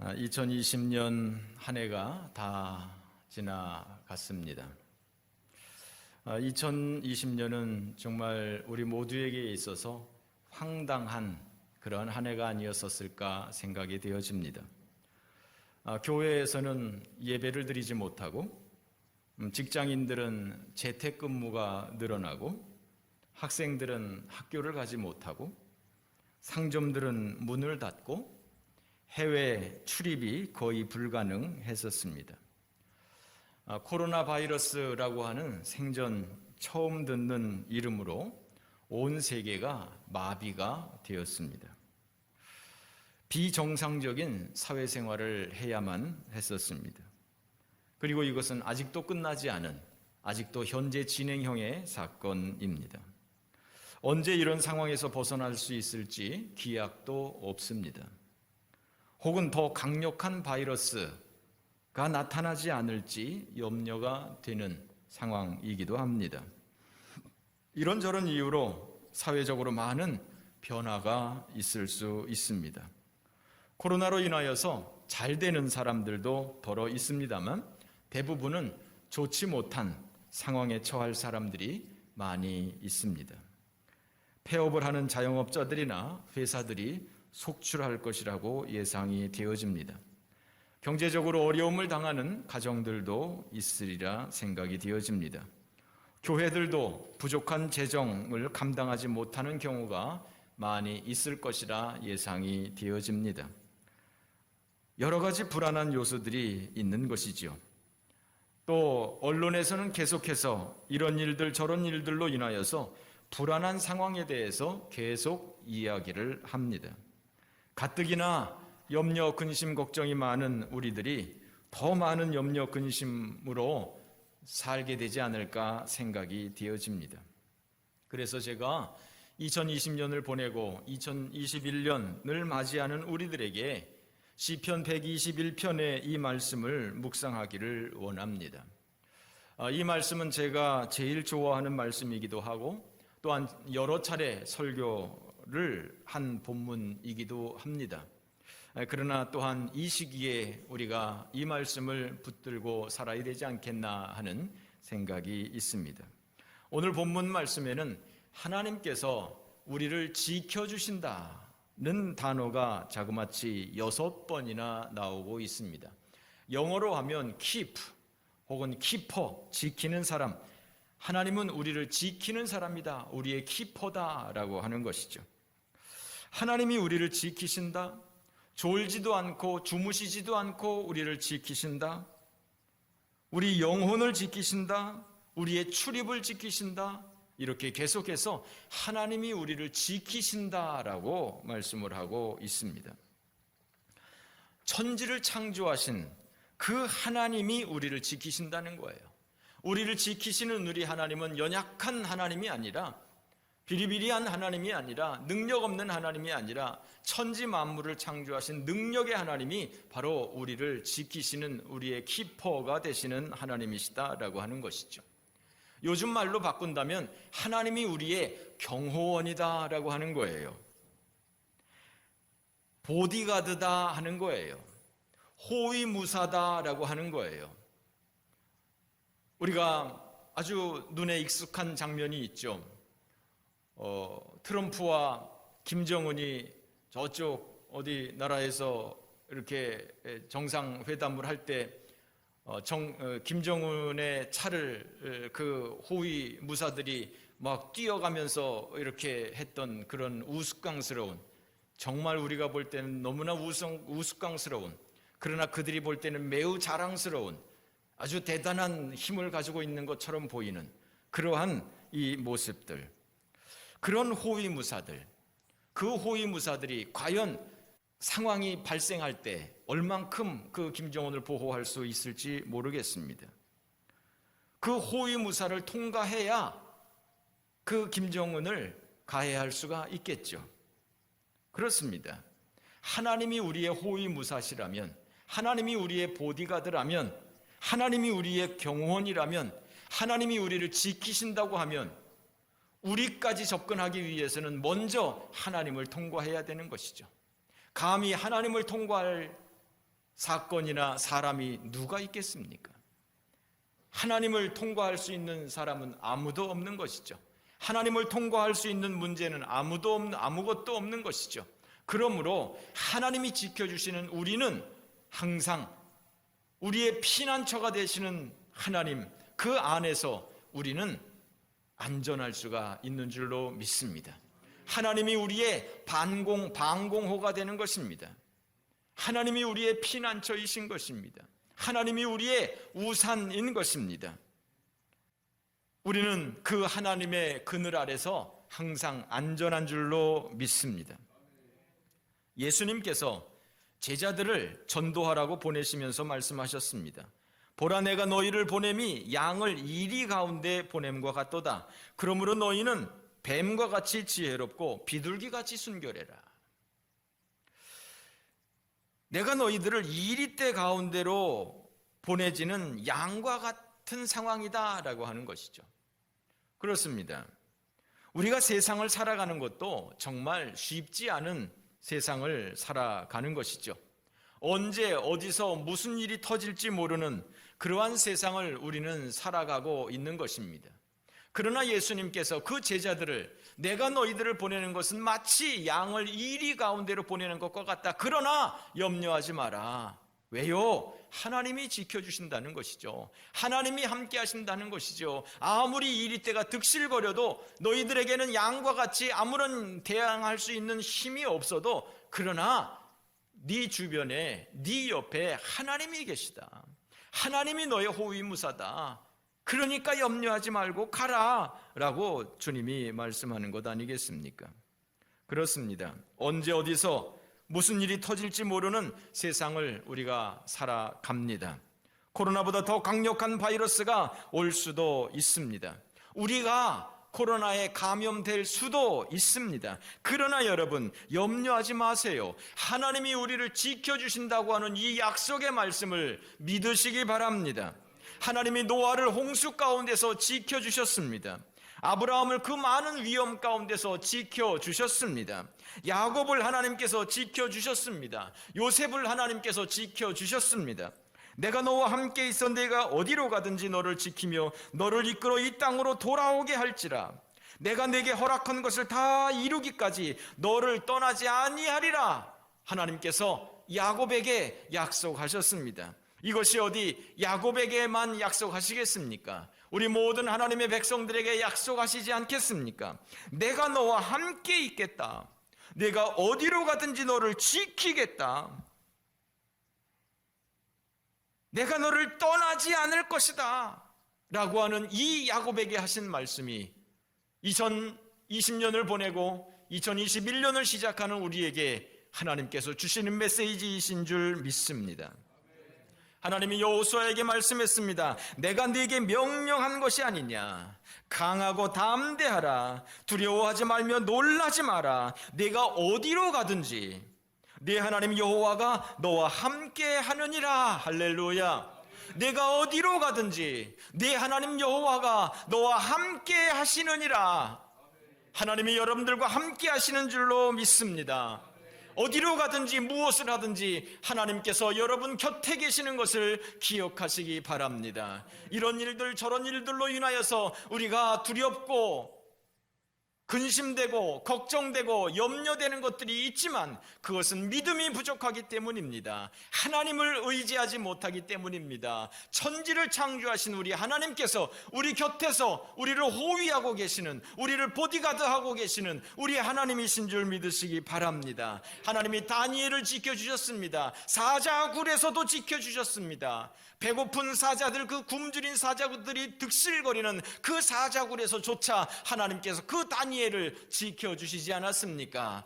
2020년 한 해가 다 지나갔습니다. 2020년은 정말 우리 모두에게 있어서 황당한 그런 한 해가 아니었었을까 생각이 되어집니다. 교회에서는 예배를 드리지 못하고, 직장인들은 재택근무가 늘어나고, 학생들은 학교를 가지 못하고, 상점들은 문을 닫고, 해외 출입이 거의 불가능했었습니다. 코로나 바이러스라고 하는 생전 처음 듣는 이름으로 온 세계가 마비가 되었습니다. 비정상적인 사회생활을 해야만 했었습니다. 그리고 이것은 아직도 끝나지 않은, 아직도 현재 진행형의 사건입니다. 언제 이런 상황에서 벗어날 수 있을지 기약도 없습니다. 혹은 더 강력한 바이러스가 나타나지 않을지 염려가 되는 상황이기도 합니다. 이런저런 이유로 사회적으로 많은 변화가 있을 수 있습니다. 코로나로 인하여서 잘 되는 사람들도 더러 있습니다만 대부분은 좋지 못한 상황에 처할 사람들이 많이 있습니다. 폐업을 하는 자영업자들이나 회사들이 속출할 것이라고 예상이 되어집니다. 경제적으로 어려움을 당하는 가정들도 있으리라 생각이 되어집니다. 교회들도 부족한 재정을 감당하지 못하는 경우가 많이 있을 것이라 예상이 되어집니다. 여러 가지 불안한 요소들이 있는 것이지요. 또 언론에서는 계속해서 이런 일들 저런 일들로 인하여서 불안한 상황에 대해서 계속 이야기를 합니다. 가뜩이나 염려, 근심, 걱정이 많은 우리들이 더 많은 염려, 근심으로 살게 되지 않을까 생각이 되어집니다. 그래서 제가 2020년을 보내고 2021년을 맞이하는 우리들에게 시편 121편의 이 말씀을 묵상하기를 원합니다. 이 말씀은 제가 제일 좋아하는 말씀이기도 하고 또한 여러 차례 설교를 한 본문이기도 합니다. 그러나 또한 이 시기에 우리가 이 말씀을 붙들고 살아야 되지 않겠나 하는 생각이 있습니다. 오늘 본문 말씀에는 하나님께서 우리를 지켜주신다는 단어가 자그마치 6번이나 나오고 있습니다. 영어로 하면 keep 혹은 keeper, 지키는 사람, 하나님은 우리를 지키는 사람이다, 우리의 키퍼다라고 하는 것이죠. 하나님이 우리를 지키신다, 졸지도 않고 주무시지도 않고 우리를 지키신다, 우리 영혼을 지키신다, 우리의 출입을 지키신다, 이렇게 계속해서 하나님이 우리를 지키신다라고 말씀을 하고 있습니다. 천지를 창조하신 그 하나님이 우리를 지키신다는 거예요. 우리를 지키시는 우리 하나님은 연약한 하나님이 아니라, 비리비리한 하나님이 아니라, 능력 없는 하나님이 아니라 천지 만물을 창조하신 능력의 하나님이 바로 우리를 지키시는 우리의 키퍼가 되시는 하나님이시다라고 하는 것이죠. 요즘 말로 바꾼다면 하나님이 우리의 경호원이다라고 하는 거예요. 보디가드다 하는 거예요. 호위무사다라고 하는 거예요. 우리가 아주 눈에 익숙한 장면이 있죠. 트럼프와 김정은이 저쪽 어디 나라에서 이렇게 정상회담을 할 때 김정은의 차를 그 호위 무사들이 막 뛰어가면서 이렇게 했던 그런 우스꽝스러운, 정말 우리가 볼 때는 너무나 우스꽝스러운, 그러나 그들이 볼 때는 매우 자랑스러운, 아주 대단한 힘을 가지고 있는 것처럼 보이는 그러한 이 모습들, 그런 호위무사들, 그 호위무사들이 과연 상황이 발생할 때 얼만큼 그 김정은을 보호할 수 있을지 모르겠습니다. 그 호위무사를 통과해야 그 김정은을 가해할 수가 있겠죠. 그렇습니다. 하나님이 우리의 호위무사시라면, 하나님이 우리의 보디가드라면, 하나님이 우리의 경호원이라면, 하나님이 우리를 지키신다고 하면 우리까지 접근하기 위해서는 먼저 하나님을 통과해야 되는 것이죠. 감히 하나님을 통과할 사건이나 사람이 누가 있겠습니까? 하나님을 통과할 수 있는 사람은 아무도 없는 것이죠. 하나님을 통과할 수 있는 문제는 아무것도 없는 것이죠. 그러므로 하나님이 지켜주시는 우리는 항상 우리의 피난처가 되시는 하나님, 그 안에서 우리는 안전할 수가 있는 줄로 믿습니다. 하나님이 우리의 방공호가 되는 것입니다. 하나님이 우리의 피난처이신 것입니다. 하나님이 우리의 우산인 것입니다. 우리는 그 하나님의 그늘 아래서 항상 안전한 줄로 믿습니다. 예수님께서 제자들을 전도하라고 보내시면서 말씀하셨습니다. 보라, 내가 너희를 보냄이 양을 이리 가운데 보냄과 같도다. 그러므로 너희는 뱀과 같이 지혜롭고 비둘기같이 순결해라. 내가 너희들을 이리떼 가운데로 보내지는 양과 같은 상황이다 라고 하는 것이죠. 그렇습니다. 우리가 세상을 살아가는 것도 정말 쉽지 않은 세상을 살아가는 것이죠. 언제 어디서 무슨 일이 터질지 모르는 그러한 세상을 우리는 살아가고 있는 것입니다. 그러나 예수님께서 그 제자들을 내가 너희들을 보내는 것은 마치 양을 이리 가운데로 보내는 것과 같다. 그러나 염려하지 마라. 왜요? 하나님이 지켜주신다는 것이죠. 하나님이 함께 하신다는 것이죠. 아무리 이리떼가 득실거려도 너희들에게는 양과 같이 아무런 대항할 수 있는 힘이 없어도 그러나 네 주변에 네 옆에 하나님이 계시다. 하나님이 너의 호위무사다. 그러니까 염려하지 말고 가라 라고 주님이 말씀하는 것 아니겠습니까? 그렇습니다. 언제 어디서 무슨 일이 터질지 모르는 세상을 우리가 살아갑니다. 코로나보다 더 강력한 바이러스가 올 수도 있습니다. 우리가 코로나에 감염될 수도 있습니다. 그러나 여러분, 염려하지 마세요. 하나님이 우리를 지켜주신다고 하는 이 약속의 말씀을 믿으시기 바랍니다. 하나님이 노아를 홍수 가운데서 지켜주셨습니다. 아브라함을 그 많은 위험 가운데서 지켜주셨습니다. 야곱을 하나님께서 지켜주셨습니다. 요셉을 하나님께서 지켜주셨습니다. 내가 너와 함께 있어 내가 어디로 가든지 너를 지키며 너를 이끌어 이 땅으로 돌아오게 할지라. 내가 내게 허락한 것을 다 이루기까지 너를 떠나지 아니하리라. 하나님께서 야곱에게 약속하셨습니다. 이것이 어디 야곱에게만 약속하시겠습니까? 우리 모든 하나님의 백성들에게 약속하시지 않겠습니까? 내가 너와 함께 있겠다. 내가 어디로 가든지 너를 지키겠다. 내가 너를 떠나지 않을 것이다 라고 하는 이 야곱에게 하신 말씀이 2020년을 보내고 2021년을 시작하는 우리에게 하나님께서 주시는 메시지이신 줄 믿습니다. 하나님이 여호수아에게 말씀했습니다. 내가 네게 명령한 것이 아니냐. 강하고 담대하라. 두려워하지 말며 놀라지 마라. 네가 어디로 가든지 네 하나님 여호와가 너와 함께 하느니라. 할렐루야. 내가 어디로 가든지 네 하나님 여호와가 너와 함께 하시느니라. 하나님이 여러분들과 함께 하시는 줄로 믿습니다. 어디로 가든지 무엇을 하든지 하나님께서 여러분 곁에 계시는 것을 기억하시기 바랍니다. 이런 일들 저런 일들로 인하여서 우리가 두렵고 근심되고 걱정되고 염려되는 것들이 있지만 그것은 믿음이 부족하기 때문입니다. 하나님을 의지하지 못하기 때문입니다. 천지를 창조하신 우리 하나님께서 우리 곁에서 우리를 호위하고 계시는, 우리를 보디가드하고 계시는 우리 하나님이신 줄 믿으시기 바랍니다. 하나님이 다니엘을 지켜주셨습니다. 사자굴에서도 지켜주셨습니다. 배고픈 사자들, 그 굶주린 사자들이 득실거리는 그 사자굴에서조차 하나님께서 그 다니엘을 지켜주시지 않았습니까?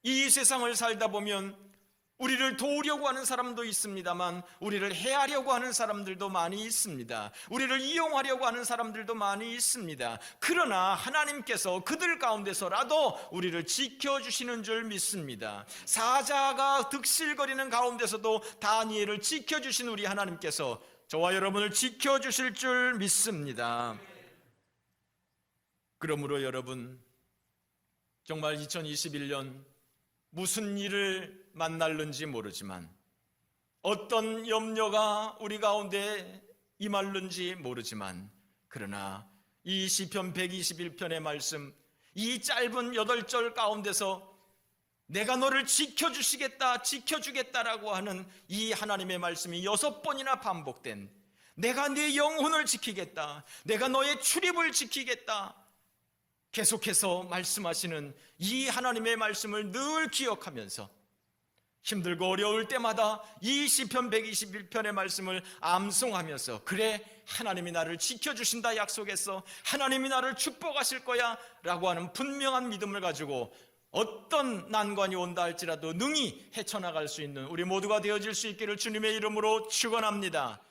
이 세상을 살다 보면 우리를 도우려고 하는 사람도 있습니다만 우리를 해하려고 하는 사람들도 많이 있습니다. 우리를 이용하려고 하는 사람들도 많이 있습니다. 그러나 하나님께서 그들 가운데서라도 우리를 지켜주시는 줄 믿습니다. 사자가 득실거리는 가운데서도 다니엘을 지켜주신 우리 하나님께서 저와 여러분을 지켜주실 줄 믿습니다. 그러므로 여러분, 정말 2021년 무슨 일을 만날는지 모르지만 어떤 염려가 우리 가운데 임할는지 모르지만, 그러나 이 시편 121편의 말씀, 이 짧은 8절 가운데서 내가 너를 지켜주시겠다, 지켜주겠다라고 하는 이 하나님의 말씀이 6번이나 반복된, 내가 네 영혼을 지키겠다, 내가 너의 출입을 지키겠다, 계속해서 말씀하시는 이 하나님의 말씀을 늘 기억하면서 힘들고 어려울 때마다 이 시편 121편의 말씀을 암송하면서, 그래, 하나님이 나를 지켜주신다 약속했어, 하나님이 나를 축복하실 거야 라고 하는 분명한 믿음을 가지고 어떤 난관이 온다 할지라도 능히 헤쳐나갈 수 있는 우리 모두가 되어질 수 있기를 주님의 이름으로 축원합니다.